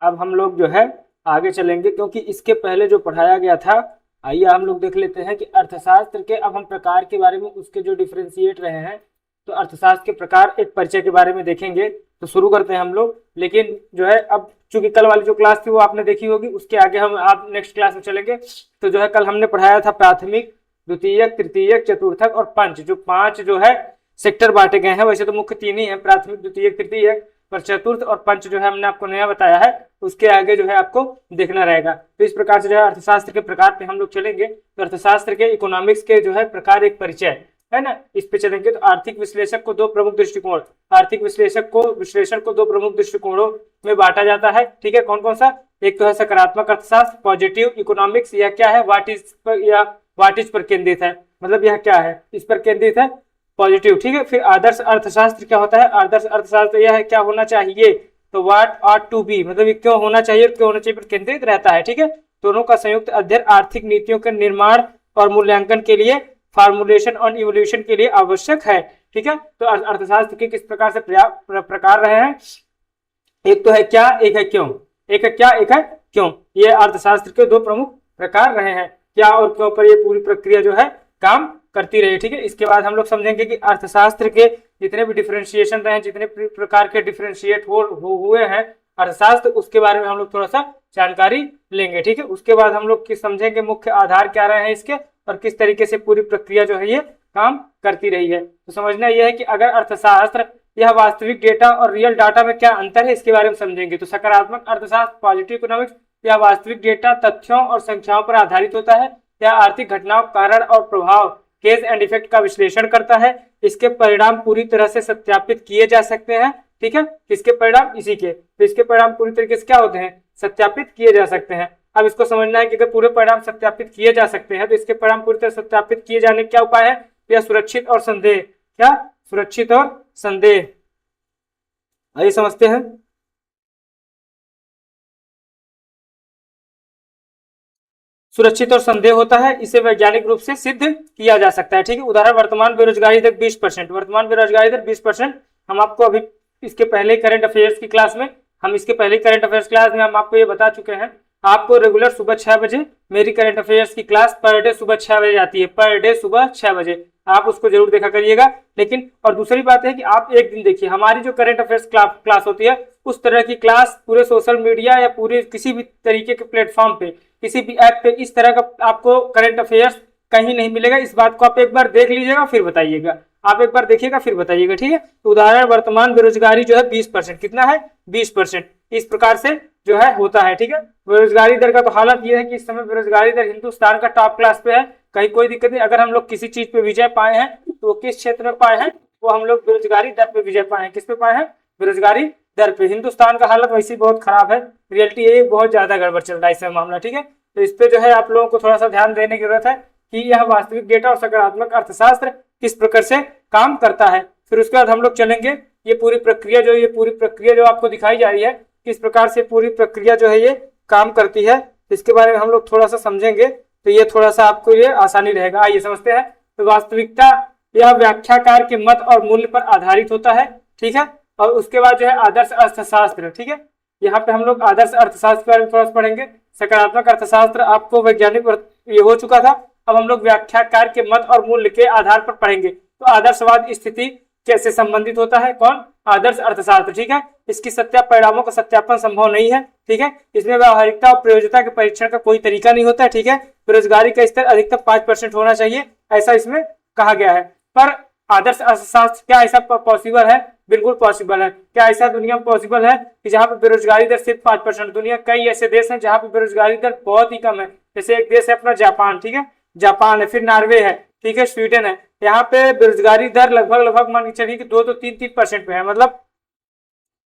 अब हम लोग जो है आगे चलेंगे, क्योंकि इसके पहले जो पढ़ाया गया था, आइए हम लोग देख लेते हैं कि अर्थशास्त्र के अब हम प्रकार के बारे में उसके जो डिफ्रेंशिएट रहे हैं, तो अर्थशास्त्र के प्रकार एक परिचय के बारे में देखेंगे। तो शुरू करते हैं हम लोग। लेकिन जो है अब चूंकि कल वाली जो क्लास थी वो आपने देखी होगी, उसके आगे हम आप नेक्स्ट क्लास में चलेंगे। तो जो है कल हमने पढ़ाया था प्राथमिक, द्वितीयक, तृतीयक, चतुर्थक और पंच, जो 5 जो है सेक्टर बांटे गए हैं। वैसे तो मुख्य 3 ही है, प्राथमिक, द्वितीयक, तृतीयक, पर चतुर्थ और पंच जो है हमने आपको नया बताया है, उसके आगे जो है आपको देखना रहेगा। तो इस प्रकार से जो है अर्थशास्त्र के प्रकार पे हम लोग चलेंगे। तो अर्थशास्त्र के इकोनॉमिक्स के जो है प्रकार एक परिचय है ना, इस पे चलेंगे। तो आर्थिक विश्लेषक को 2 प्रमुख दृष्टिकोण, आर्थिक विश्लेषण को 2 प्रमुख दृष्टिकोणों में बांटा जाता है। ठीक है, कौन कौन सा? एक तो है सकारात्मक अर्थशास्त्र, पॉजिटिव इकोनॉमिक्स। यह क्या है? व्हाट इज पर केंद्रित है, मतलब यह क्या है, इस पर केंद्रित है, पॉजिटिव। ठीक है, फिर आदर्श अर्थशास्त्र क्या होता है? आदर्श अर्थशास्त्र यह है क्या होना चाहिए, तो व्हाट ऑट टू बी, मतलब ये क्यों होना चाहिए, क्यों होना चाहिए पर केंद्रित रहता है। ठीक है, दोनों का संयुक्त अध्ययन आर्थिक नीतियों के निर्माण और मूल्यांकन के लिए, फॉर्मुलेशन और इवोल्यूशन के लिए आवश्यक है। ठीक है, तो अर्थशास्त्र के किस प्रकार से प्रकार रहे हैं? एक तो है क्या, एक है क्यों। एक है क्या, एक है क्यों। ये अर्थशास्त्र के 2 प्रमुख प्रकार रहे हैं, क्या और क्यों पर ये पूरी प्रक्रिया जो है काम करती रही। ठीक है, इसके बाद हम लोग समझेंगे कि अर्थशास्त्र के जितने भी डिफरेंशिएशन रहे, जितने प्रकार के डिफरेंशिएट हुए हैं अर्थशास्त्र, उसके बारे में हम लोग थोड़ा सा जानकारी लेंगे। ठीक है, उसके बाद हम लोग समझेंगे मुख्य आधार क्या रहे हैं इसके, और किस तरीके से पूरी प्रक्रिया जो है ये काम करती रही है। तो समझना यह है कि अगर अर्थशास्त्र यह वास्तविक डेटा और रियल डाटा में क्या अंतर है, इसके बारे में समझेंगे। तो सकारात्मक अर्थशास्त्र, पॉजिटिव इकोनॉमिक्स, यह वास्तविक डेटा, तथ्यों और संख्याओं पर आधारित होता है। यह आर्थिक घटनाओं, कारण और प्रभाव, केज एंड इफेक्ट का विश्लेषण करता है। इसके परिणाम पूरी तरह से सत्यापित किए जा सकते हैं। ठीक है, किसके परिणाम? इसी के। तो इसके परिणाम पूरी तरीके से क्या होते हैं? सत्यापित किए जा सकते हैं। अब इसको समझना है कि अगर पूरे परिणाम सत्यापित किए जा सकते हैं, तो इसके परिणाम पूरी तरह सत्यापित किए जाने क्या उपाय है? या सुरक्षित और संदेह। क्या? सुरक्षित और संदेह। आइए समझते हैं। सुरक्षित और संदेह होता है, इसे वैज्ञानिक रूप से सिद्ध किया जा सकता है। ठीक है, उदाहरण वर्तमान बेरोजगारी दर 20%। वर्तमान बेरोजगारी दर 20%। हम आपको अभी इसके पहले करंट अफेयर्स की क्लास में हम आपको ये बता चुके हैं। आपको रेगुलर सुबह 6 बजे मेरी करंट अफेयर्स की क्लास पर डे सुबह 6 बजे आती है, पर डे सुबह 6 बजे। आप उसको जरूर देखा करिएगा। लेकिन और दूसरी बात है कि आप एक दिन देखिए, हमारी जो करंट अफेयर्स क्लास होती है, उस तरह की क्लास पूरे सोशल मीडिया या पूरे किसी भी तरीके के प्लेटफॉर्म पे, किसी भी ऐप पे इस तरह का आपको करंट अफेयर्स कहीं नहीं मिलेगा। इस बात को आप एक बार देख लीजिएगा फिर बताइएगा, आप एक बार देखिएगा फिर बताइएगा। ठीक है, तो उदाहरण वर्तमान बेरोजगारी जो है 20%। कितना है? 20%। इस प्रकार से जो है होता है। ठीक है, बेरोजगारी दर का तो हालत ये है कि इस समय बेरोजगारी दर हिंदुस्तान का टॉप क्लास पे है, कहीं कोई दिक्कत नहीं। अगर हम लोग किसी चीज पे विजय पाए हैं तो वो किस क्षेत्र में पाए हैं? वो हम लोग बेरोजगारी दर पे विजय पाए हैं। किस पे पाए हैं? बेरोजगारी दर पे। हिंदुस्तान का हालत वैसे बहुत खराब है, रियलिटी ये बहुत ज्यादा गड़बड़ चल रहा है इस मामला। ठीक है, तो इस पे जो है आप लोगों को थोड़ा सा ध्यान देने की जरूरत है कि यह वास्तविक डेटा और सकारात्मक अर्थशास्त्र किस प्रकार से काम करता है। फिर उसके बाद हम लोग चलेंगे ये पूरी प्रक्रिया जो आपको दिखाई जा रही है, किस प्रकार से पूरी प्रक्रिया जो है ये काम करती है, इसके बारे में हम लोग थोड़ा सा समझेंगे। तो ये थोड़ा सा आपको ये आसानी रहेगा। आइए समझते हैं। तो वास्तविकता यह व्याख्याकार के मत और मूल्य पर आधारित होता है। ठीक है, और उसके बाद जो है आदर्श अर्थशास्त्र। ठीक है, यहाँ पे हम लोग आदर्श अर्थशास्त्र के बारे में थोड़ा सा पढ़ेंगे। सकारात्मक अर्थशास्त्र आपको वैज्ञानिक ये हो चुका था, अब हम लोग व्याख्याकार के मत और मूल्य के आधार पर पढ़ेंगे। तो आदर्शवाद स्थिति कैसे संबंधित होता है? कौन? आदर्श अर्थशास्त्र। ठीक है, इसकी परिणामों का सत्यापन संभव नहीं है। ठीक है, इसमें व्यावहारिकता और प्रयोज्यता के परीक्षण का कोई तरीका नहीं होता है। ठीक है, बेरोजगारी का स्तर अधिकतम 5% होना चाहिए, ऐसा इसमें कहा गया है। पर आदर्श अर्थशास्त्र क्या ऐसा पॉसिबल है? बिल्कुल पॉसिबल है। क्या ऐसा दुनिया में पॉसिबल है कि जहां पे बेरोजगारी दर सिर्फ 5%? दुनिया कई ऐसे देश हैं जहां पे बेरोजगारी दर बहुत ही कम है। जैसे एक देश है अपना जापान। ठीक है, जापान है, फिर नॉर्वे है, ठीक है, स्वीडन है। यहाँ पे बेरोजगारी दर लगभग मान के चलिए कि 2 तो 3% पे है। मतलब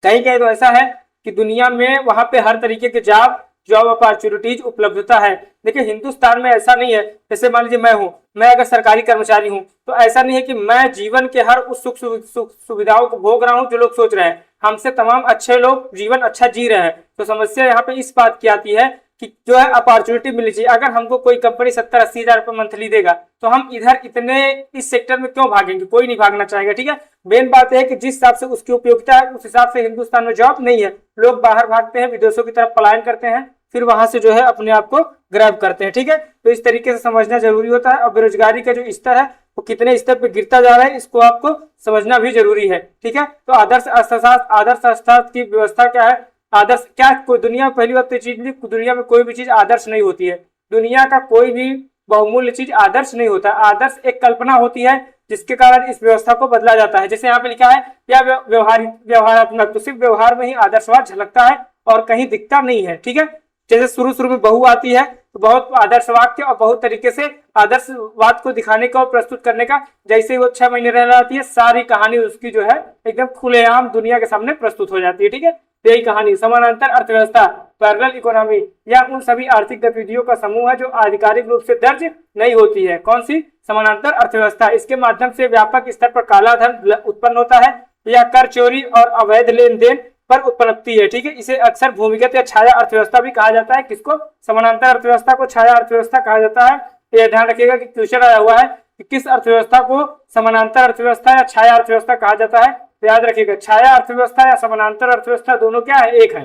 कहीं कहीं तो ऐसा है कि दुनिया में वहां पे हर तरीके के जॉब अपॉर्चुनिटीज उपलब्धता है। देखिए हिंदुस्तान में ऐसा नहीं है। जैसे मान लीजिए मैं अगर सरकारी कर्मचारी हूँ, तो ऐसा नहीं है कि मैं जीवन के हर उस सुख सुविधाओं को भोग रहा हूँ जो लोग सोच रहे हैं। हमसे तमाम अच्छे लोग जीवन अच्छा जी रहे हैं। तो समस्या यहाँ पे इस बात की आती है कि जो है अपॉर्चुनिटी मिलनी चाहिए। अगर हमको कोई कंपनी 70-80 हजार रुपये मंथली देगा तो हम इधर इतने इस सेक्टर में क्यों भागेंगे, कोई नहीं भागना चाहेगा, ठीक है। मेन बात है कि जिस हिसाब से उसकी उपयोगिता है उस हिसाब से हिंदुस्तान में जॉब नहीं है, लोग बाहर भागते हैं, विदेशों की तरफ पलायन करते हैं, फिर वहां से जो है अपने आप को ग्रैब करते हैं, ठीक है। तो इस तरीके से समझना जरूरी होता है। और बेरोजगारी का जो स्तर है वो कितने स्तर पे गिरता जा रहा है इसको आपको समझना भी जरूरी है, ठीक है। तो आदर्श अर्थशास्त्र की व्यवस्था क्या है, आदर्श क्या, कोई दुनिया में पहली बात तो चीज, दुनिया में कोई भी चीज आदर्श नहीं होती है, दुनिया का कोई भी बहुमूल्य चीज आदर्श नहीं होता। आदर्श एक कल्पना होती है जिसके कारण इस व्यवस्था को बदला जाता है। जैसे यहाँ पे लिखा है या व्यवहारात्मक, तो सिर्फ व्यवहार में ही आदर्शवाद झलकता है और कहीं दिखता नहीं है, ठीक है। जैसे शुरू में बहू आती है तो बहुत आदर्श वाक्य और बहुत तरीके से आदर्शवाद को दिखाने का और प्रस्तुत करने का, जैसे ही वो 6 महीने रह जाती है सारी कहानी उसकी जो है एकदम खुलेआम दुनिया के सामने प्रस्तुत हो जाती है, ठीक है। यही कहानी समानांतर अर्थव्यवस्था, पैरेलल इकोनॉमी, या उन सभी आर्थिक गतिविधियों का समूह है जो आधिकारिक रूप से दर्ज नहीं होती है। कौन सी? समानांतर अर्थव्यवस्था। इसके माध्यम से व्यापक स्तर पर काला धन उत्पन्न होता है या कर चोरी और अवैध लेन देन पर उत्पत्ति है, ठीक है। इसे अक्सर भूमिगत या छाया अर्थव्यवस्था भी कहा जाता है। किसको? समानांतर अर्थव्यवस्था को छाया अर्थव्यवस्था कहा जाता है। यह ध्यान रखिएगा कि क्वेश्चन आया हुआ है कि किस अर्थव्यवस्था को समानांतर अर्थव्यवस्था या छाया अर्थव्यवस्था कहा जाता है। तो याद रखिएगा छाया अर्थव्यवस्था या समानांतर अर्थव्यवस्था दोनों क्या है? एक है।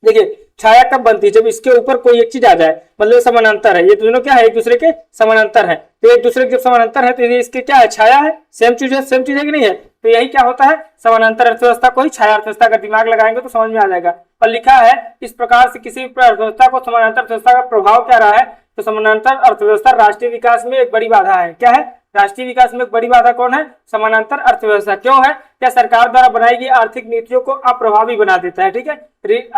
देखिए छाया कब बनती है? जब इसके ऊपर कोई एक चीज आ जाए, मतलब समानांतर है, ये दोनों क्या है? एक दूसरे के समानांतर है। तो एक दूसरे के जब समानांतर है तो ये इसके क्या है? छाया है, सेम चीज है, सेम चीज है कि नहीं है? तो यही क्या होता है? समानांतर अर्थव्यवस्था को ही छाया अर्थव्यवस्था का दिमाग लगाएंगे तो समझ में आ जाएगा। और लिखा है इस प्रकार से किसी अर्थव्यवस्था को समानांतर अर्थव्यवस्था का प्रभाव क्या रहा है, तो समानांतर अर्थव्यवस्था राष्ट्रीय विकास में एक बड़ी बाधा है। क्या है? राष्ट्रीय विकास में एक बड़ी बाधा कौन है? समानांतर अर्थव्यवस्था। क्यों है? क्या सरकार द्वारा बनाई गई आर्थिक नीतियों को अप्रभावी बना देता है, ठीक है।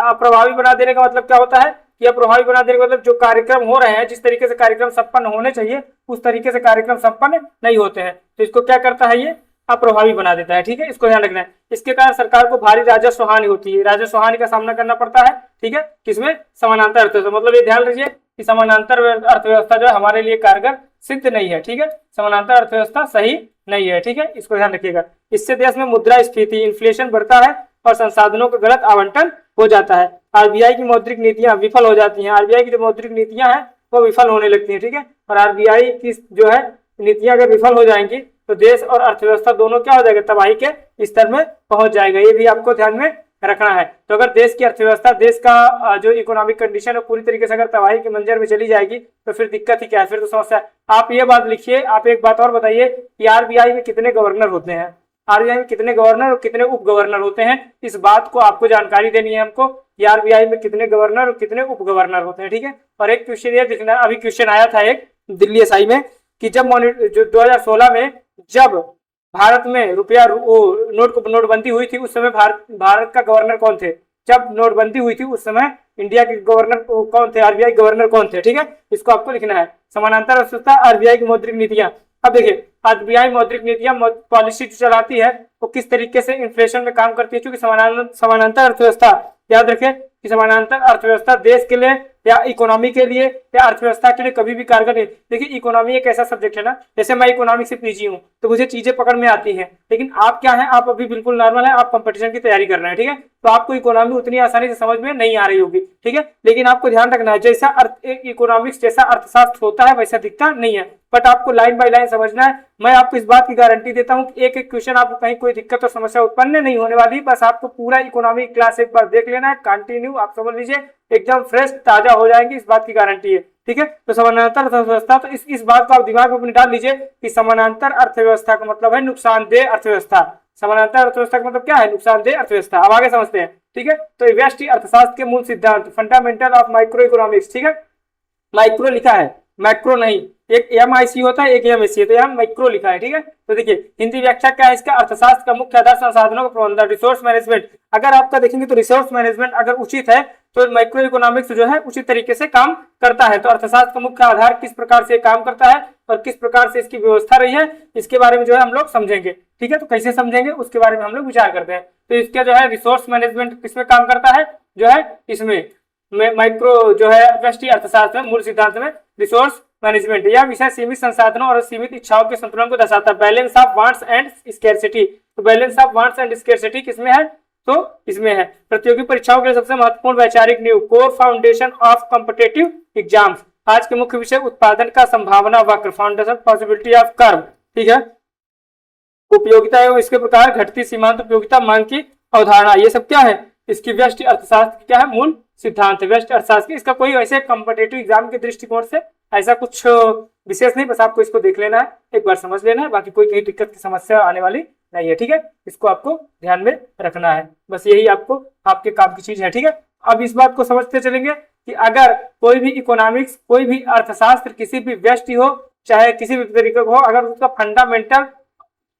अप्रभावी बना देने का मतलब क्या होता है? कि अप्रभावी बना देने का मतलब जो कार्यक्रम हो रहे हैं, जिस तरीके से कार्यक्रम संपन्न होने चाहिए उस तरीके से कार्यक्रम संपन्न नहीं होते हैं, तो इसको क्या करता है? ये अप्रभावी बना देता है, ठीक है। इसको ध्यान रखना है। इसके कारण सरकार को भारी राजस्व हानि होती है, राजस्व हानि का सामना करना पड़ता है, ठीक है। किसमें? समानांतर अर्थव्यवस्था। मतलब ये ध्यान रखिए कि समानांतर अर्थव्यवस्था जो है हमारे लिए कारगर सिद्ध नहीं है, ठीक है। समानांतर अर्थव्यवस्था सही नहीं है, ठीक है। इसको ध्यान रखिएगा। इससे देश में मुद्रास्फीति, इन्फ्लेशन बढ़ता है और संसाधनों का गलत आवंटन हो जाता है। आरबीआई की मौद्रिक नीतियां विफल हो जाती हैं। आरबीआई की जो मौद्रिक नीतियां हैं वो विफल होने लगती हैं, ठीक है। और आरबीआई की जो है नीतियां अगर विफल हो जाएंगी तो देश और अर्थव्यवस्था दोनों क्या हो जाएगा? तबाही के स्तर में पहुंच जाएगा। ये भी आपको ध्यान में रखना है। तो अगर देश की अर्थव्यवस्था, देश का जो इकोनॉमिक कंडीशन है पूरी तरीके से अगर तबाही के मंजर में चली जाएगी तो फिर दिक्कत ही क्या है? फिर तो समस्या है। आप ये बात लिखिए। आप एक बात और बताइए कि आरबीआई में कितने गवर्नर होते हैं? आरबीआई में कितने गवर्नर और कितने उप गवर्नर होते हैं? इस बात को आपको जानकारी देनी है हमको कि आरबीआई में कितने गवर्नर और कितने उप गवर्नर होते हैं, ठीक है। और एक क्वेश्चन ये दिखना, अभी क्वेश्चन आया था एक दिल्ली एसआई में कि जब जो 2016 में जब भारत में रुपया नोटबंदी हुई थी उस समय भारत का गवर्नर कौन थे? जब नोटबंदी हुई थी उस समय इंडिया के गवर्नर कौन थे? आरबीआई गवर्नर कौन थे, ठीक है। इसको आपको लिखना है। समानांतर अर्थव्यवस्था, आरबीआई की मौद्रिक नीतियां। अब देखिए आरबीआई मौद्रिक नीतियां पॉलिसी चलाती है वो किस तरीके से इन्फ्लेशन में काम करती है, क्योंकि समानांतर अर्थव्यवस्था, याद रखें कि समानांतर अर्थव्यवस्था देश के लिए या इकोनॉमी के लिए या अर्थव्यवस्था के लिए कभी भी कारगर नहीं। देखिए इकोनॉमी एक ऐसा सब्जेक्ट है ना, जैसे मैं इकोनॉमिक्स से पीजी हूँ तो मुझे चीजें पकड़ में आती हैं, लेकिन आप क्या है? आप अभी बिल्कुल नॉर्मल है, आप कंपटीशन की तैयारी कर रहे हैं, ठीक है। तो आपको इकोनॉमी उतनी आसानी से समझ में नहीं आ रही होगी, ठीक है। लेकिन आपको ध्यान रखना है जैसा इकोनॉमिक्स जैसा अर्थशास्त्र होता है वैसा दिखता नहीं है, बट आपको लाइन बाय लाइन समझना है। मैं आपको इस बात की गारंटी देता हूं कि एक एक क्वेश्चन आपको कहीं कोई दिक्कत और समस्या उत्पन्न नहीं होने वाली। बस आपको पूरा इकोनॉमिक क्लास एक बार देख लेना है कंटिन्यू, आप समझ लीजिए एकदम फ्रेश ताजा हो जाएंगे, इस बात की गारंटी है, ठीक है। तो समानांतर अर्थव्यवस्था, तो इस बात को आप दिमाग में अपने डाल लीजिए कि समानांतर अर्थव्यवस्था का मतलब है नुकसानदेह अर्थव्यवस्था। समानांतर अर्थव्यवस्था का मतलब क्या है? नुकसानदेह अर्थव्यवस्था। अब आगे समझते हैं, ठीक है। तो व्यष्टि अर्थशास्त्र के मूल सिद्धांत, फंडामेंटल ऑफ माइक्रो इकोनॉमिक्स, ठीक है। माइक्रो लिखा है, मैक्रो नहीं। एक MIC होता है, एक MSC है, तो यहाँ माइक्रो लिखा है, ठीक है। तो देखिए हिंदी व्याख्या क्या है इसका? अर्थशास्त्र का मुख्य आधार संसाधनों का प्रबंधन, रिसोर्स मैनेजमेंट। अगर आपका देखेंगे तो रिसोर्स मैनेजमेंट अगर उचित है तो माइक्रो इकोनॉमिक्स जो है उचित तरीके से काम करता है। तो अर्थशास्त्र का मुख्य आधार किस प्रकार से काम करता है और किस प्रकार से इसकी व्यवस्था रही है, इसके बारे में जो है हम लोग समझेंगे, ठीक है। तो कैसे समझेंगे उसके बारे में हम लोग विचार करते हैं। तो इसका जो है रिसोर्स मैनेजमेंट किसमें काम करता है? जो है इसमें माइक्रो जो है व्यष्टि अर्थशास्त्र में मूल सिद्धांत में रिसोर्स मैनेजमेंट। यह विषय सीमित संसाधनों और सीमित इच्छाओं के संतुलन को दर्शाता है। Balance of wants and scarcity. तो balance of wants and scarcity किसमें है? तो इसमें है प्रतियोगी परीक्षाओं के लिए सबसे महत्वपूर्ण वैचारिक नींव, core foundation of competitive exams. आज के मुख्य विषय उत्पादन का संभावना वक्र, फाउंडेशन पॉसिबिलिटी ऑफ कर्व, ठीक है। उपयोगिता एवं इसके प्रकार, घटती सीमांत उपयोगिता, मांग की अवधारणा, ये सब क्या है, इसकी व्यष्टि अर्थशास्त्र क्या है, मूल सिद्धांत है व्यष्टि अर्थशास्त्र। इसका कोई ऐसे कॉम्पिटिटिव एग्जाम के दृष्टिकोण से ऐसा कुछ विशेष नहीं, बस आपको इसको देख लेना है, एक बार समझ लेना है, बाकी कोई कहीं दिक्कत की समस्या आने वाली नहीं है, ठीक है। इसको आपको ध्यान में रखना है, बस यही आपको आपके काम की चीज है, ठीक है। अब इस बात को समझते चलेंगे कि अगर कोई भी इकोनॉमिक्स, कोई भी अर्थशास्त्र किसी भी व्यष्टि हो चाहे किसी भी तरीके का हो, अगर उसका फंडामेंटल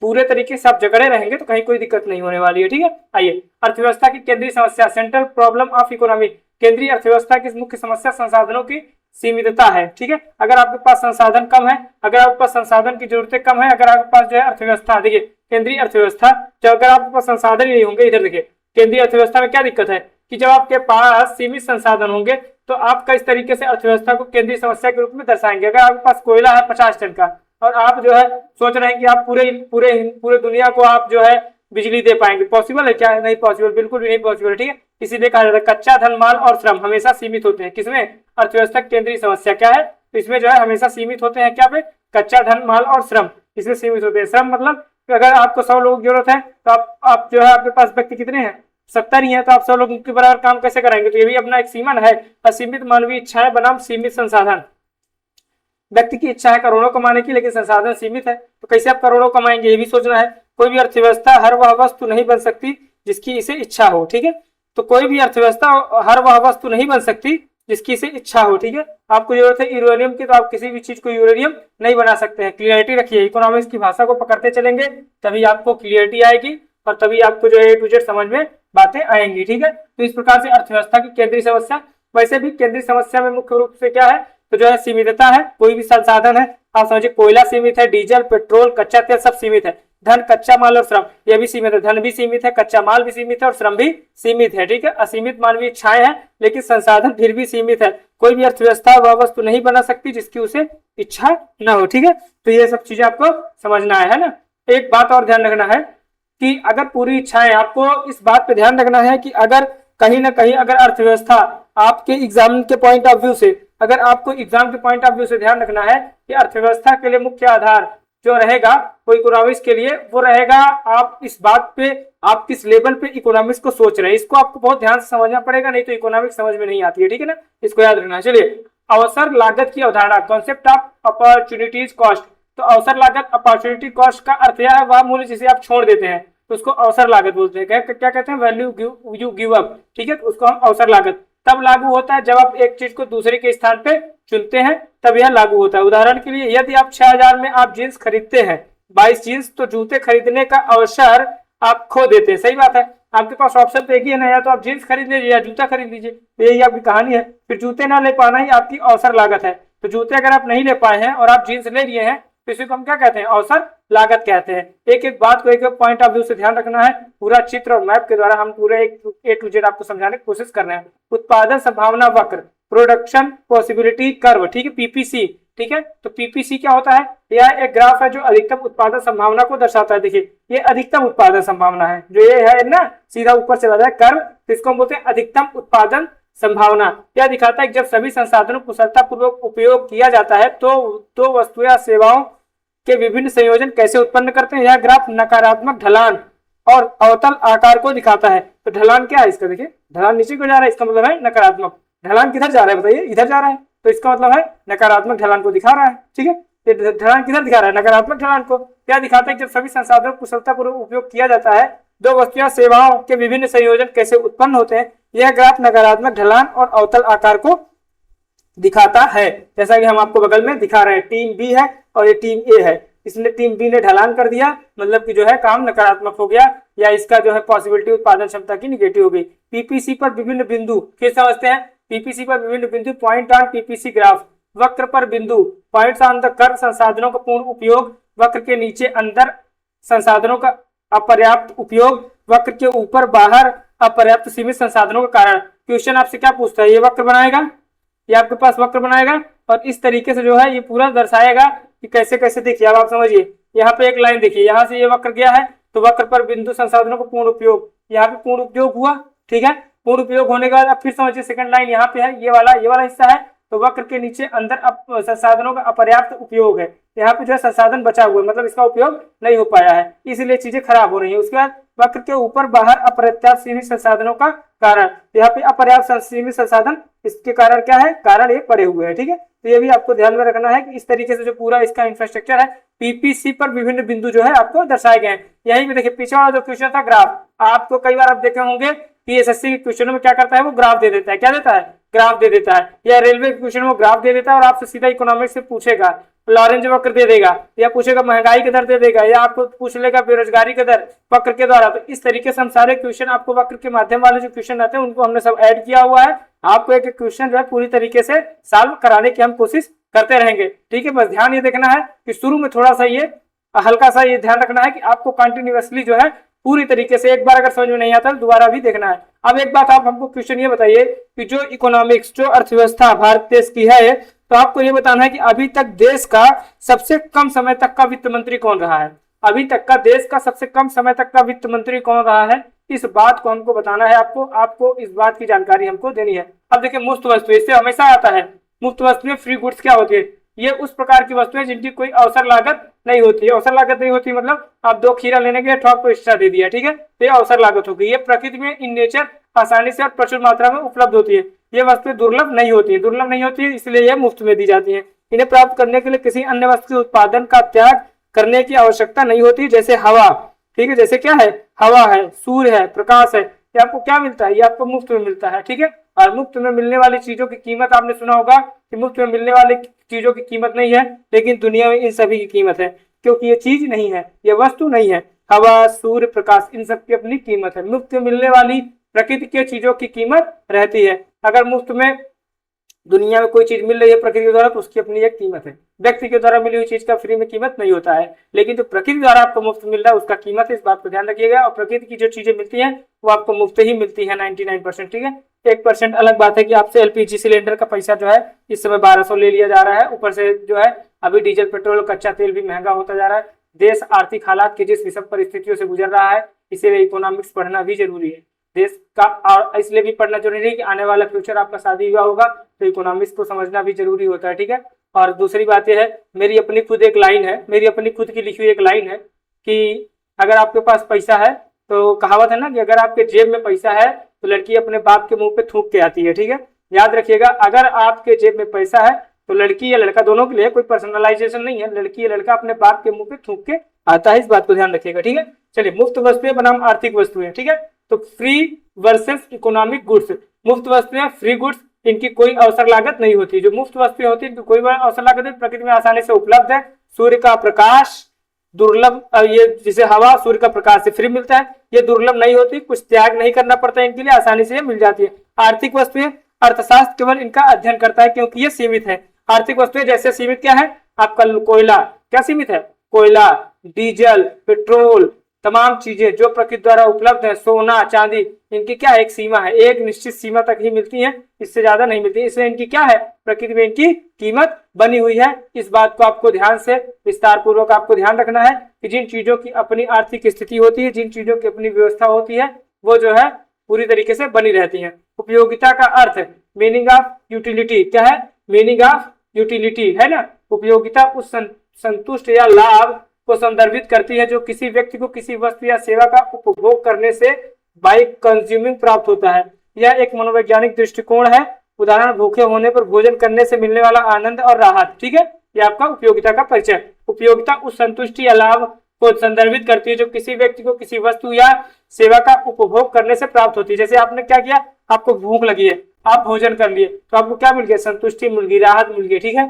पूरे तरीके से आप जकड़े रहेंगे तो कहीं कोई दिक्कत नहीं होने वाली है, ठीक है। आइए, अर्थव्यवस्था की केंद्रीय समस्या, सेंट्रल प्रॉब्लम ऑफ इकोनॉमी। केंद्रीय अर्थव्यवस्था की मुख्य समस्या संसाधनों की सीमितता है, ठीक है। अगर आपके पास संसाधन कम है, अगर आपके पास संसाधन की जरूरतें कम है, अगर आपके पास जो है अर्थव्यवस्था, देखिए केंद्रीय अर्थव्यवस्था, जब अगर आपके पास संसाधन ही नहीं होंगे, इधर देखिए केंद्रीय अर्थव्यवस्था में क्या दिक्कत है कि जब आपके पास सीमित संसाधन होंगे तो आपका इस तरीके से अर्थव्यवस्था को केंद्रीय समस्या के रूप में दर्शाएंगे। अगर आपके पास कोयला है 50 टन का और आप जो है सोच रहे हैं कि आप पूरे दुनिया को आप जो है बिजली दे पाएंगे, पॉसिबल है क्या? नहीं पॉसिबल, बिल्कुल भी नहीं पॉसिबल, ठीक है। इसीलिए कहा जाता है कच्चा धन, माल और श्रम हमेशा सीमित होते हैं। किसमें? अर्थव्यवस्था की केंद्रीय समस्या क्या है, तो इसमें जो है हमेशा सीमित होते हैं क्या पे, कच्चा धन, माल और श्रम, इसमें सीमित होते हैं। श्रम मतलब अगर आपको 100 लोगों की जरूरत है तो आप जो है आपके पास व्यक्ति कितने हैं, 70 ही है, तो आप 100 लोगों के बराबर काम कैसे कराएंगे? तो ये भी अपना एक सीमा है, असीमित मानवीय इच्छाएं बनाम सीमित संसाधन। व्यक्ति की इच्छा है करोड़ों कमाने की, लेकिन संसाधन सीमित है, तो कैसे आप करोड़ों कमाएंगे, ये भी सोचना है। कोई भी अर्थव्यवस्था हर वह वस्तु नहीं बन सकती जिसकी इसे इच्छा हो, ठीक है। तो कोई भी अर्थव्यवस्था हर वह वस्तु नहीं बन सकती जिसकी इसे इच्छा हो, ठीक है। आपको जरूरत है यूरेनियम की, तो आप किसी भी चीज को यूरेनियम नहीं बना सकते हैं। क्लियरिटी रखिए, इकोनॉमिक्स की भाषा को पकड़ते चलेंगे तभी आपको क्लियरिटी आएगी और तभी आपको जो है A to Z समझ में बातें आएंगी, ठीक है। तो इस प्रकार से अर्थव्यवस्था की केंद्रीय समस्या, वैसे भी केंद्रीय समस्या में मुख्य रूप से क्या है, तो जो है सीमितता है। कोई भी संसाधन है, आप समझिए कोयला सीमित है, डीजल, पेट्रोल, कच्चा तेल सब सीमित है। धन, कच्चा माल और श्रम ये भी सीमित है, धन भी सीमित है, कच्चा माल भी सीमित है और श्रम भी सीमित है, ठीक है। असीमित मानवीय इच्छाएं हैं लेकिन संसाधन फिर भी सीमित है। कोई भी अर्थव्यवस्था वह वस्तु नहीं बना सकती जिसकी उसे इच्छा न हो, ठीक है। तो ये सब चीजें आपको समझना है ना। एक बात और ध्यान रखना है कि अगर पूरी इच्छाएं, आपको इस बात पे ध्यान रखना है कि अगर कहीं ना कहीं अगर अर्थव्यवस्था आपके एग्जाम के पॉइंट ऑफ व्यू से, अगर आपको एग्जाम के पॉइंट ऑफ व्यू से ध्यान रखना है कि अर्थव्यवस्था के लिए मुख्य आधार जो रहेगा वो इकोनॉमिक्स के लिए वो रहेगा, आप इस बात पे आप किस लेवल पे इकोनॉमिक्स को सोच रहे हैं, इसको आपको बहुत ध्यान से समझना पड़ेगा, नहीं तो इकोनॉमिक्स समझ में नहीं आती है, ठीक है ना। इसको याद रखना है। चलिए, अवसर लागत की अवधारणा, कॉन्सेप्ट ऑफ अपॉर्चुनिटीज कॉस्ट। तो अवसर लागत, अपॉर्चुनिटी कॉस्ट का अर्थ यह है वह मूल्य जिसे आप छोड़ देते हैं, तो उसको अवसर लागत बोलते हैं। क्या कहते हैं? वैल्यू यू गिव अप, ठीक है। तो उसको हम अवसर लागत तब लागू होता है जब आप एक चीज को दूसरे के स्थान पे चुनते हैं, तब यह लागू होता है। उदाहरण के लिए, यदि आप 6000 में आप जींस खरीदते हैं, 22 जींस, तो जूते खरीदने का अवसर आप खो देते हैं। सही बात है, आपके पास ऑप्शन तो एक ही है ना, या तो आप जींस खरीद लीजिए या जूता खरीद लीजिए, तो यही आपकी कहानी है। फिर जूते ना ले पाना ही आपकी अवसर लागत है। तो जूते अगर आप नहीं ले पाए हैं और आप जींस ले लिए हैं तो इसी को हम क्या कहते हैं? अवसर लागत कहते हैं। एक एक बात को एक एक पॉइंट ऑफ व्यू से ध्यान रखना है। पूरा चित्र और मैप के द्वारा हम पूरे A to Z आपको समझाने की कोशिश कर रहे हैं। उत्पादन संभावना वक्र, प्रोडक्शन पॉसिबिलिटी कर्व, ठीक है, PPC, ठीक है। तो PPC क्या होता है? यह एक ग्राफ है जो अधिकतम उत्पादन संभावना को दर्शाता है। देखिए, ये अधिकतम उत्पादन संभावना है, जो ये है ना सीधा ऊपर चला जाए कर्व, तो इसको हम बोलते हैं अधिकतम उत्पादन संभावना। यह दिखाता है कि जब सभी संसाधनों कुशलतापूर्वक उपयोग किया जाता है तो वस्तु या सेवाओं के विभिन्न संयोजन कैसे उत्पन्न करते हैं। यह ग्राफ नकारात्मक ढलान और अवतल आकार को दिखाता है। तो ढलान क्या है इसका? देखिए, ढलान नीचे को जा रहा है, इसका मतलब है नकारात्मक। ढलान किधर जा रहा है बताइए? इधर जा रहा है, तो इसका मतलब है नकारात्मक ढलान को दिखा रहा है, ठीक है। ये ढलान किधर दिखा रहा है? नकारात्मक ढलान को। क्या दिखाता है? जब सभी संसाधनों कुशलतापूर्वक उपयोग किया जाता है, दो वस्तुओं सेवाओं के विभिन्न संयोजन कैसे उत्पन्न होते हैं। यह ग्राफ नकारात्मक ढलान और अवतल आकार को दिखाता है, जैसा कि हम आपको बगल में दिखा रहे हैं। टीम बी है और ये टीम ए है, इसलिए टीम बी ने ढलान कर दिया, मतलब कि जो है काम नकारात्मक हो गया, या इसका जो है पॉसिबिलिटी उत्पादन क्षमता की निगेटिव हो गई। पीपीसी पर विभिन्न बिंदु फिर समझते हैं। पीपीसी पर विभिन्न बिंदु, पॉइंट ऑन पीपीसी ग्राफ। वक्र पर बिंदु, पॉइंट्स ऑन द कर्व, संसाधनों का पूर्ण उपयोग। वक्र के नीचे अंदर संसाधनों का अपर्याप्त उपयोग। वक्र के ऊपर बाहर अपर्याप्त सीमित संसाधनों का कारण। क्वेश्चन आपसे क्या पूछता है? ये वक्र बनाएगा, ये आपके पास वक्र बनाएगा और इस तरीके से जो है ये पूरा दर्शाएगा कि कैसे कैसे। देखिए, अब आप समझिए, यहाँ पे एक लाइन देखिए, यहाँ से ये वक्र गया है, तो वक्र पर बिंदु संसाधनों को पूर्ण उपयोग, यहाँ पे पूर्ण उपयोग हुआ, ठीक है। पूर्ण उपयोग होने के बाद अब फिर समझिए सेकंड लाइन यहाँ पे है, ये वाला हिस्सा है, तो वक्र के नीचे अंदर संसाधनों का अपर्याप्त उपयोग है, यहाँ पे जो है संसाधन बचा हुआ है, मतलब इसका उपयोग नहीं हो पाया है, इसलिए चीजें खराब हो रही है। उसके बाद वक्र के ऊपर बाहर अपर्याप्त सीमित संसाधनों का कारण, यहाँ पे अपर्याप्त सीमित संसाधन, इसके कारण क्या है, कारण ये पड़े हुए हैं, ठीक है। तो ये भी आपको ध्यान में रखना है कि इस तरीके से जो पूरा इसका इंफ्रास्ट्रक्चर है पीपीसी पर विभिन्न बिंदु जो है आपको दर्शाए गए हैं। यही में देखिए पीछे वाला जो क्वेश्चन था ग्राफ, आपको कई बार आप देखे होंगे कि एसएससी के क्वेश्चन में क्या करता है, वो ग्राफ दे देता है, क्या देता है, ग्राफ दे देता है, या रेलवे के क्वेश्चन में ग्राफ दे देता है और आपसे सीधा इकोनॉमिक्स से पूछेगा, लॉरेंज वक्र दे देगा, या पूछेगा महंगाई की दर दे देगा, या आपको पूछ लेगा बेरोजगारी की दर वक्र के द्वारा। तो इस तरीके से हम सारे क्वेश्चन आपको वक्र के माध्यम वाले जो क्वेश्चन आते हैं उनको हमने सब ऐड किया हुआ है, आपको एक क्वेश्चन जो है पूरी तरीके से सॉल्व कराने की हम कोशिश करते रहेंगे, ठीक है। बस ध्यान ये देखना है कि शुरू में थोड़ा सा ये हल्का सा ये ध्यान रखना है कि आपको कंटिन्यूअसली जो है पूरी तरीके से, एक बार अगर समझ में नहीं आता तो दोबारा भी देखना है। अब एक बात आप हमको क्वेश्चन ये बताइए कि जो इकोनॉमिक्स, जो अर्थव्यवस्था भारत देश की है, तो आपको ये बताना है कि अभी तक देश का सबसे कम समय तक का वित्त मंत्री कौन रहा है, अभी तक का देश का सबसे कम समय तक का वित्त मंत्री कौन रहा है, इस बात को हमको बताना है, आपको इस बात की जानकारी हमको देनी है। अब देखिए मुफ्त वस्तु, इससे हमेशा आता है, मुफ्त वस्तुएं फ्री गुड्स क्या होती है, ये उस प्रकार की वस्तुएं जिनकी कोई अवसर लागत नहीं होती है। अवसर लागत नहीं होती मतलब आप 2 खीरा लेने के ठोक को एक्स्ट्रा दे दिया, ठीक है, तो ये अवसर लागत होगी। ये प्रकृति में इन नेचर आसानी से और प्रचुर मात्रा में उपलब्ध होती है, ये वस्तुएं दुर्लभ नहीं होती है, इसलिए ये मुफ्त में दी जाती है। इन्हें प्राप्त करने के लिए किसी अन्य वस्तु के उत्पादन का त्याग करने की आवश्यकता नहीं होती, जैसे हवा, ठीक है, जैसे क्या है, हवा है, सूर्य है, प्रकाश है, ये आपको क्या मिलता है, ये आपको मुफ्त में मिलता है, ठीक है। और मुफ्त में मिलने वाली चीजों की कीमत आपने सुना होगा कि मुफ्त में मिलने वाली चीजों की कीमत नहीं है, लेकिन दुनिया में इन सभी की कीमत है, क्योंकि ये चीज नहीं है, ये वस्तु नहीं है। हवा, सूर्य, प्रकाश, इन सब की अपनी कीमत है। मुफ्त में मिलने वाली प्रकृति के चीजों की कीमत रहती है। अगर मुफ्त में दुनिया में कोई चीज मिल रही है प्रकृति के द्वारा तो उसकी अपनी एक कीमत है। व्यक्ति के द्वारा मिली हुई चीज का फ्री में कीमत नहीं होता है, लेकिन जो प्रकृति द्वारा आपको मुफ्त मिल रहा है उसका कीमत है, इस बात को ध्यान रखिएगा। और प्रकृति की जो चीजें मिलती हैं वो आपको मुफ्त ही मिलती है 99%, ठीक है। 1% अलग बात है कि आपसे एलपीजी सिलेंडर का पैसा जो है इस समय 1200 ले लिया जा रहा है, ऊपर से जो है अभी डीजल, पेट्रोल, कच्चा तेल भी महंगा होता जा रहा है। देश आर्थिक हालात की जिस विषम परिस्थितियों से गुजर रहा है, इसीलिए इकोनॉमिक्स पढ़ना भी जरूरी है देश का, और इसलिए भी पढ़ना जरूरी है कि आने वाला फ्यूचर आपका शादी विवाह होगा तो इकोनॉमिक्स को समझना भी जरूरी होता है, ठीक है। और दूसरी बात यह है, मेरी अपनी खुद एक लाइन है, मेरी अपनी खुद की लिखी हुई एक लाइन है कि अगर आपके पास पैसा है, तो कहावत है ना कि अगर आपके जेब में पैसा है तो लड़की अपने बाप के मुंह पे थूक के आती है, ठीक है। याद रखिएगा, अगर आपके जेब में पैसा है तो लड़की या लड़का दोनों के लिए, कोई पर्सनलाइजेशन नहीं है, लड़की या लड़का अपने बाप के मुंह पे थूक के आता है, इस बात को ध्यान रखिएगा, ठीक है। चलिए, मुफ्त वस्तुएं बनाम आर्थिक वस्तुएं, ठीक है। तो फ्री वर्सेस इकोनॉमिक गुड्स, मुफ्त वस्तुएं, फ्री गुड्स, इनकी कोई अवसर लागत नहीं होती। जो मुफ्त वस्तुएं होती है इनकी कोई अवसर लागत नहीं, प्रकृति में आसानी से उपलब्ध है। सूर्य का प्रकाश दुर्लभ, ये जैसे हवा सूर्य का प्रकाश से फ्री मिलता है, ये दुर्लभ नहीं होती, कुछ त्याग नहीं करना पड़ता है इनके लिए, आसानी से मिल जाती है। आर्थिक वस्तुएं, अर्थशास्त्र केवल इनका अध्ययन करता है क्योंकि ये सीमित है। आर्थिक वस्तुएं जैसे सीमित क्या है, आपका कोयला क्या सीमित है, कोयला, डीजल, पेट्रोल, तमाम चीजें जो प्रकृति द्वारा उपलब्ध है, सोना, चांदी, इनकी क्या है, एक सीमा है, एक निश्चित सीमा तक ही मिलती है, इससे ज्यादा नहीं मिलती। इसलिए इनकी क्या है, प्रकृति में इनकी कीमत बनी हुई है। इस बात को आपको ध्यान से विस्तार पूर्वक आपको ध्यान रखना है कि जिन चीजों की अपनी आर्थिक स्थिति होती है, जिन चीजों की अपनी व्यवस्था होती है, वो जो है पूरी तरीके से बनी रहती है। उपयोगिता का अर्थ, मीनिंग ऑफ यूटिलिटी, क्या है, मीनिंग ऑफ यूटिलिटी है ना। उपयोगिता उस संतुष्ट या लाभ को संदर्भित करती है जो किसी व्यक्ति को किसी वस्तु या सेवा का उपभोग करने से बाय कंज्यूमिंग प्राप्त होता है। यह एक मनोवैज्ञानिक दृष्टिकोण है। उदाहरण, भूखे होने पर भोजन करने से मिलने वाला आनंद और राहत, ठीक है। यह आपका उपयोगिता का परिचय। उपयोगिता उस संतुष्टि या लाभ को संदर्भित करती है जो किसी व्यक्ति को किसी वस्तु या सेवा का उपभोग करने से प्राप्त होती है। जैसे आपने क्या किया, आपको भूख लगी है, आप भोजन कर लिए, तो आपको क्या मिल गया, संतुष्टि मिल गई, राहत मिल गई, ठीक है।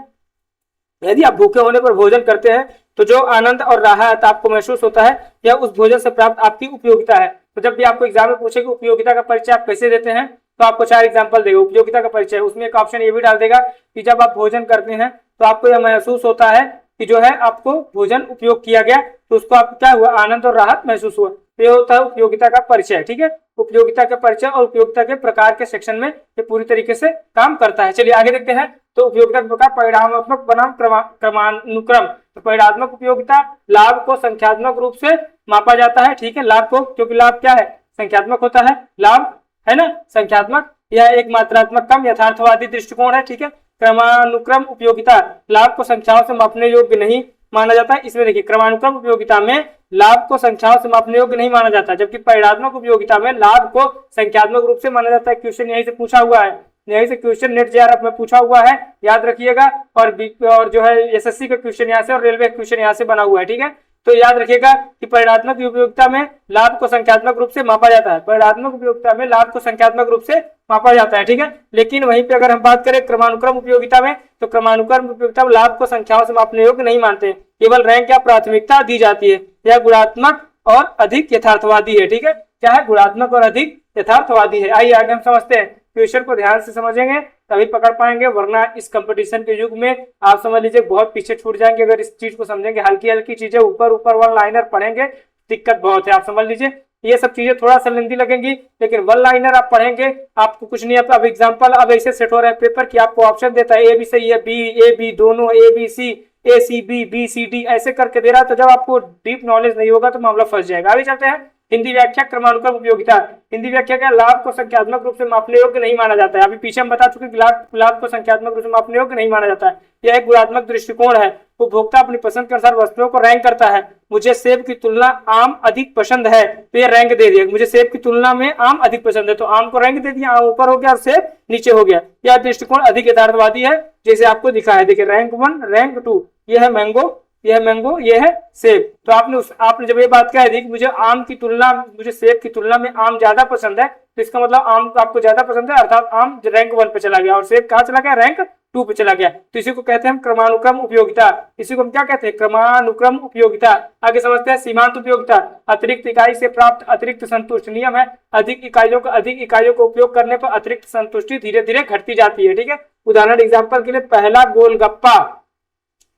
यदि आप भूखे होने पर भोजन करते हैं तो जो आनंद और राहत आपको महसूस होता है, यह उस भोजन से प्राप्त आपकी उपयोगिता है। तो जब भी आपको एग्जाम में पूछे कि उपयोगिता का परिचय आप कैसे देते हैं, तो आपको 4 एग्जाम्पल देगा उपयोगिता का परिचय। उसमें एक ऑप्शन ये भी डाल देगा कि जब आप भोजन करते हैं तो आपको यह महसूस होता है कि जो है आपको भोजन उपयोग किया गया, तो उसको आपको क्या हुआ, आनंद और राहत महसूस हुआ। तो ये होता है उपयोगिता का परिचय, ठीक है। उपयोगिता के परिचय और उपयोगिता के प्रकार के सेक्शन में ये पूरी तरीके से काम करता है। चलिए आगे देखते हैं। तो उपयोगिता के प्रकार परिणामात्मक बनाम क्रमानुक्रम। तो परिणात्मक उपयोगिता लाभ को संख्यात्मक रूप से मापा जाता है, ठीक है। लाभ को, क्योंकि लाभ क्या है, संख्यात्मक होता है, लाभ है ना संख्यात्मक। यह एक मात्रात्मक कम यथार्थवादी दृष्टिकोण है, ठीक है। क्रमानुक्रम उपयोगिता लाभ को संख्याओं से मापने योग्य नहीं माना जाता है। इसमें देखिए क्रमानुक्रम उपयोगिता में लाभ को संख्याओं से मापने योग्य नहीं माना जाता, जबकि परिणात्मक उपयोगिता में लाभ को संख्यात्मक रूप से माना जाता है। क्वेश्चन यहीं से पूछा हुआ है, यहीं से क्वेश्चन नेट जेआरएफ में पूछा हुआ है, याद रखिएगा। और जो है एसएससी का क्वेश्चन यहाँ से और रेलवे क्वेश्चन यहाँ से बना हुआ है, ठीक है। तो याद रखिएगा कि परिणात्मक उपयोगिता में लाभ को संख्यात्मक रूप से मापा जाता है, परिणात्मक उपयोगिता में लाभ को संख्यात्मक रूप से मापा जाता है, ठीक है। लेकिन वहीं पे अगर हम बात करें क्रमानुक्रम उपयोगिता में, तो क्रमानुक्रम उपयोगिता में लाभ को संख्याओं से मापने योग्य नहीं मानते, केवल रैंक या प्राथमिकता दी जाती है। यह गुणात्मक और अधिक यथार्थवादी है, ठीक है। क्या है, गुणात्मक और अधिक यथार्थवादी है। आइए आगे हम समझते हैं, क्वेश्चन को ध्यान से समझेंगे तभी पकड़ पाएंगे, वरना इस कंपटीशन के युग में आप समझ लीजिए बहुत पीछे छूट जाएंगे। अगर इस चीज को समझेंगे, हल्की हल्की चीजें ऊपर ऊपर वन लाइनर पढ़ेंगे, दिक्कत बहुत है। आप समझ लीजिए ये सब चीजें थोड़ा सा लेंदी लगेंगी, लेकिन वन लाइनर आप पढ़ेंगे आपको कुछ नहीं। अब एग्जाम्पल अब ऐसे सेट हो रहा है पेपर कि आपको ऑप्शन देता है ए बी सही है, बी ए बी दोनों, A B C, A C B, B C D ऐसे करके दे रहा है। तो जब आपको डीप नॉलेज नहीं होगा तो मामला फंस जाएगा। आगे चलते हैं, हिंदी व्याख्या क्रमानुक्रम उपयोगिता। हिंदी व्याख्या का लाभ को संख्यात्मक रूप से मापने योग्य नहीं माना जाता है। अभी पीछे हम बता चुके कि लाभ को संख्यात्मक रूप से मापने योग्य नहीं माना जाता है। यह एक गुणात्मक दृष्टिकोण है। उपभोक्ता अपनी पसंद के अनुसार वस्तुओं को रैंक करता है। मुझे सेब की तुलना आम अधिक पसंद है, तो ये रैंक दे दिया। मुझे सेब की तुलना में आम अधिक पसंद है, तो आम को रैंक दे दिया, आम ऊपर हो गया और सेब नीचे हो गया। यह दृष्टिकोण अधिक यथार्थवादी है, जैसे आपको दिखा है। देखिए रैंक 1, रैंक 2, यह है मैंगो, यह मैंगो, यह है सेब। तो आपने जब ये बात कह दी कि मुझे सेब की तुलना में आम ज्यादा पसंद है, तो इसका मतलब आम आपको ज्यादा पसंद है, अर्थात आम रैंक 1 पे चला गया और सेब कहाँ चला गया, रैंक 2 पे चला गया। तो इसी को कहते हैं हम क्रमानुक्रम उपयोगिता। इसी को हम क्या कहते हैं, क्रमानुक्रम उपयोगिता। आगे समझते हैं सीमांत उपयोगिता। अतिरिक्त इकाई से प्राप्त अतिरिक्त संतुष्टि। नियम है, अधिक इकाइयों का उपयोग करने पर अतिरिक्त संतुष्टि धीरे धीरे घटती जाती है, ठीक है। उदाहरण एग्जाम्पल के लिए, पहला गोलगप्पा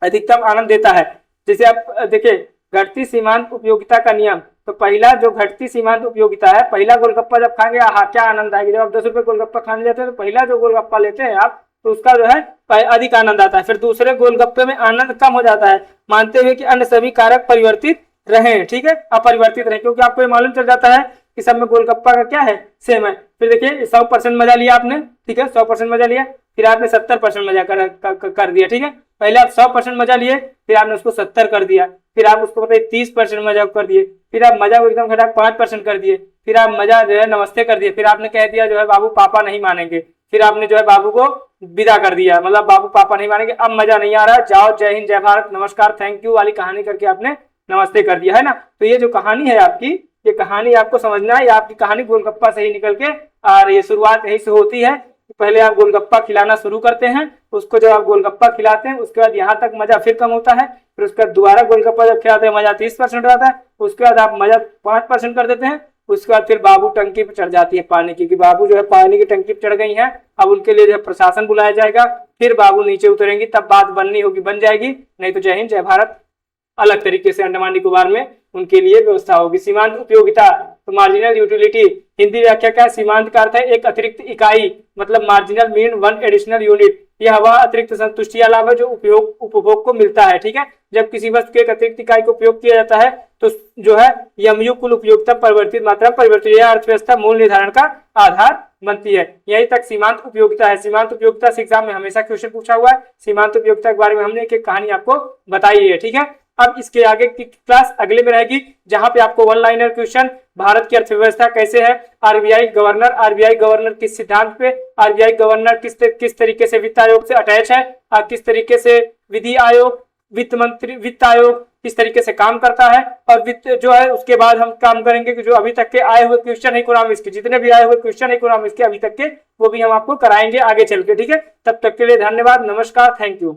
अधिकतम आनंद देता है। जैसे आप देखिए घटती सीमांत उपयोगिता का नियम, तो पहला जो घटती सीमांत उपयोगिता है, पहला गोलगप्पा जब खाएंगे क्या आनंद आएगा। जब आप 10 रुपए गोलगप्पा खाने लेते हैं तो पहला जो गोलगप्पा लेते हैं आप, तो उसका जो है अधिक आनंद आता है। फिर दूसरे गोलगप्पे में आनंद कम हो जाता है, मानते हुए कि अन्य सभी कारक परिवर्तित रहे, ठीक है, अपरिवर्तित रहे, क्योंकि आपको ये मालूम चल जाता है कि सब में गोलगप्पा का क्या है, सेम है। फिर देखिए 100% मजा लिया आपने, ठीक है, 100% मजा लिया, फिर आपने 70% मजा कर दिया, ठीक है। पहले आप 100% मजा लिए, फिर आपने उसको 70 कर दिया, फिर आप उसको 30% मजा कर दिए, फिर आप मजा को एकदम घटा 5% कर दिए, फिर आप मजा जो है नमस्ते कर दिए, फिर आपने कह दिया जो है बाबू पापा नहीं मानेंगे, फिर आपने जो है बाबू को विदा कर दिया, मतलब बाबू पापा नहीं मानेंगे, अब मजा नहीं आ रहा, जाओ जय हिंद जय भारत नमस्कार थैंक यू वाली कहानी करके आपने नमस्ते कर दिया, है ना। तो ये जो कहानी है आपकी, ये कहानी आपको समझना है, आपकी कहानी गोलगप्पा से ही निकल के आ रही है। शुरुआत यहीं से होती है, पहले आप गोलगप्पा खिलाना शुरू करते हैं, उसको जब आप गोलगप्पा खिलाते हैं उसके बाद यहाँ तक मजा फिर कम होता है, फिर उसके बाद दोबारा गोलगप्पा जब खिलाते हैं मजा 30% हो जाता है, उसके बाद आप मजा 5% कर देते हैं, उसके बाद फिर बाबू टंकी पे चढ़ जाती है पानी की, कि बाबू जो है पानी की टंकी पे चढ़ गई है, अब उनके लिए जो है प्रशासन बुलाया जाएगा, फिर बाबू नीचे उतरेंगी, तब बात बननी होगी बन जाएगी, नहीं तो जय हिंद जय भारत अलग तरीके से अंडमान निकोबार में उनके लिए व्यवस्था होगी। सीमांत उपयोगिता, तो मार्जिनल यूटिलिटी। हिंदी व्याख्या का सीमांत का अर्थ है एक अतिरिक्त इकाई, मतलब marginal mean one additional unit. यह वह अतिरिक्त संतुष्टि या लाभ है जो उपभोग को मिलता है, ठीक है। जब किसी वस्तु के एक अतिरिक्त इकाई का उपयोग किया जाता है तो जो है यमयु कुल उपयोगिता परिवर्तित मात्रा परिवर्तित, यह अर्थव्यवस्था मूल निर्धारण का आधार बनती है। यहीं तक सीमांत उपयोगिता है। सीमांत उपयोगिता से एग्जाम में हमेशा क्वेश्चन पूछा हुआ है। सीमांत उपयोगिता के बारे में हमने एक कहानी आपको बताई है, ठीक है। अब इसके आगे की क्लास अगले में रहेगी, जहां पे आपको वन लाइनर क्वेश्चन, भारत की अर्थव्यवस्था कैसे है, आरबीआई गवर्नर किस सिद्धांत पे, आरबीआई गवर्नर किस तरीके से वित्त आयोग से अटैच है, और किस तरीके से विधि आयोग, वित्त आयोग किस तरीके से काम करता है, और वित्त जो है उसके बाद हम काम करेंगे कि जो अभी तक के आए हुए क्वेश्चन इकोनॉमिक्स के, जितने भी आए हुए क्वेश्चन इकोनॉमिक्स के अभी तक के, वो भी हम आपको कराएंगे आगे चल के, ठीक है। तब तक के लिए धन्यवाद, नमस्कार, थैंक यू।